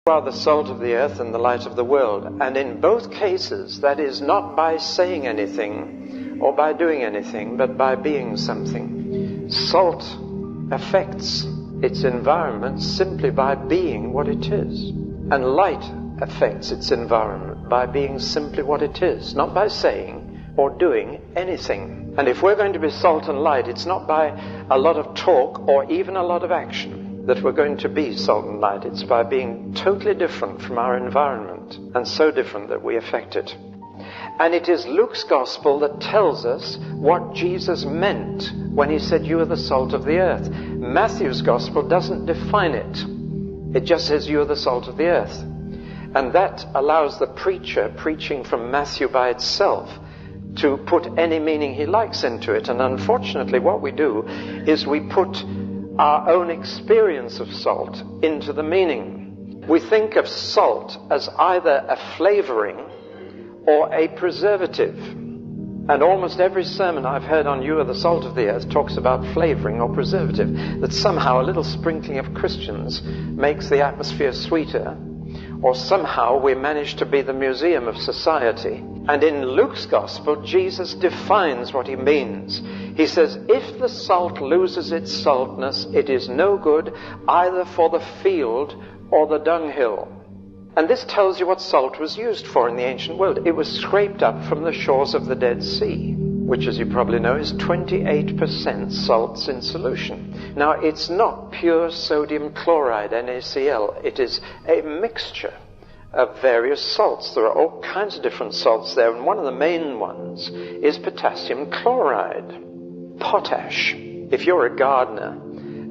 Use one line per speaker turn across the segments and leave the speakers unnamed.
You are the salt of the earth and the light of the world. And in both cases, that is not by saying anything or by doing anything, but by being something. Salt affects its environment simply by being what it is. And light affects its environment by being simply what it is, not by saying or doing anything. And if we're going to be salt and light, it's not by a lot of talk or even a lot of action that we're going to be salt and light. It's by being totally different from our environment, and so different that we affect it. And it is Luke's gospel that tells us what Jesus meant when he said, you are the salt of the earth. Matthew's gospel doesn't define it. It just says you are the salt of the earth. And that allows the preacher preaching from Matthew by itself to put any meaning he likes into it. And unfortunately what we do is we put our own experience of salt into the meaning. We think of salt as either a flavoring or a preservative. And almost every sermon I've heard on You Are the Salt of the Earth talks about flavoring or preservative, that somehow a little sprinkling of Christians makes the atmosphere sweeter, or somehow we manage to be the museum of society. And in Luke's gospel, Jesus defines what he means. He says, if the salt loses its saltness, it is no good either for the field or the dunghill. And this tells you what salt was used for in the ancient world. It was scraped up from the shores of the Dead Sea, which, as you probably know, is 28% salts in solution. Now, it's not pure sodium chloride, NaCl. It is a mixture of various salts. There are all kinds of different salts there, and one of the main ones is potassium chloride. Potash. If you're a gardener,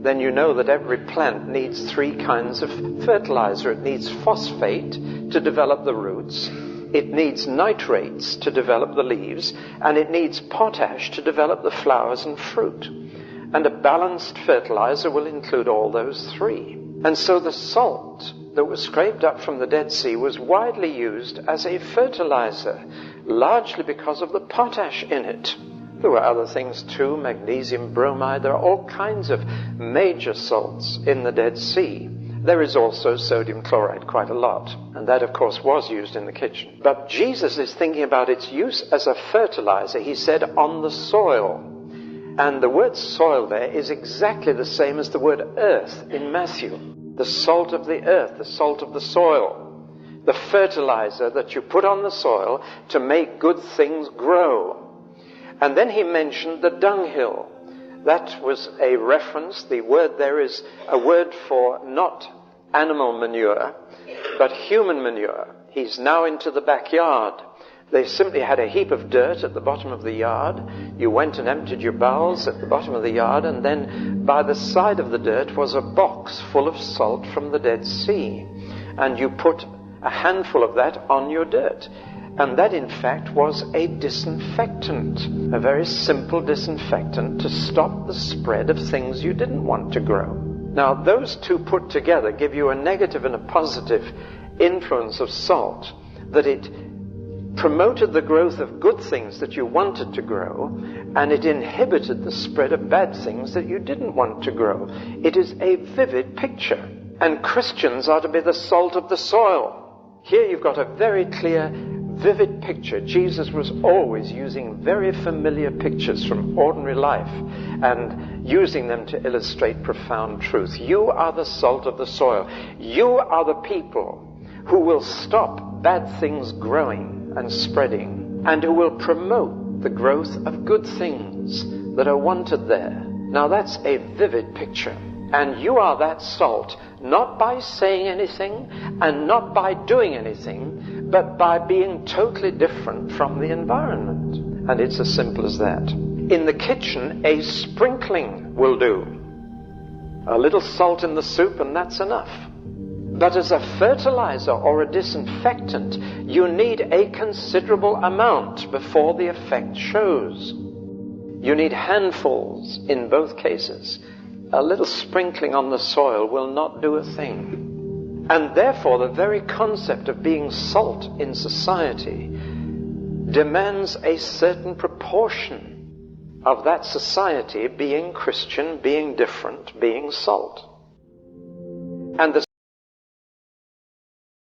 then you know that every plant needs 3 kinds of fertilizer. It needs phosphate to develop the roots, it needs nitrates to develop the leaves, and it needs potash to develop the flowers and fruit. And a balanced fertilizer will include all those 3. And so the salt that was scraped up from the Dead Sea was widely used as a fertilizer, largely because of the potash in it. There were other things too, magnesium bromide. There are all kinds of major salts in the Dead Sea. There is also sodium chloride, quite a lot. And that, of course, was used in the kitchen. But Jesus is thinking about its use as a fertilizer. He said, on the soil. And the word soil there is exactly the same as the word earth in Matthew. The salt of the earth, the salt of the soil. The fertilizer that you put on the soil to make good things grow. And then he mentioned the dunghill. That was a reference. The word there is a word for not animal manure, but human manure. He's now into the backyard. They simply had a heap of dirt at the bottom of the yard. You went and emptied your bowels at the bottom of the yard, and then by the side of the dirt was a box full of salt from the Dead Sea. And you put a handful of that on your dirt. And that, in fact, was a disinfectant, a very simple disinfectant to stop the spread of things you didn't want to grow. Now, those two put together give you a negative and a positive influence of salt, that it promoted the growth of good things that you wanted to grow, and it inhibited the spread of bad things that you didn't want to grow. It is a vivid picture, and Christians are to be the salt of the soil. Here you've got a very clear, vivid picture. Jesus was always using very familiar pictures from ordinary life and using them to illustrate profound truth. You are the salt of the soil. You are the people who will stop bad things growing and spreading, and who will promote the growth of good things that are wanted there. Now that's a vivid picture. And you are that salt, not by saying anything and not by doing anything, but by being totally different from the environment. And it's as simple as that. In the kitchen, a sprinkling will do. A little salt in the soup, and that's enough. But as a fertilizer or a disinfectant, you need a considerable amount before the effect shows. You need handfuls in both cases. A little sprinkling on the soil will not do a thing. And therefore, the very concept of being salt in society demands a certain proportion of that society being Christian, being different, being salt. And the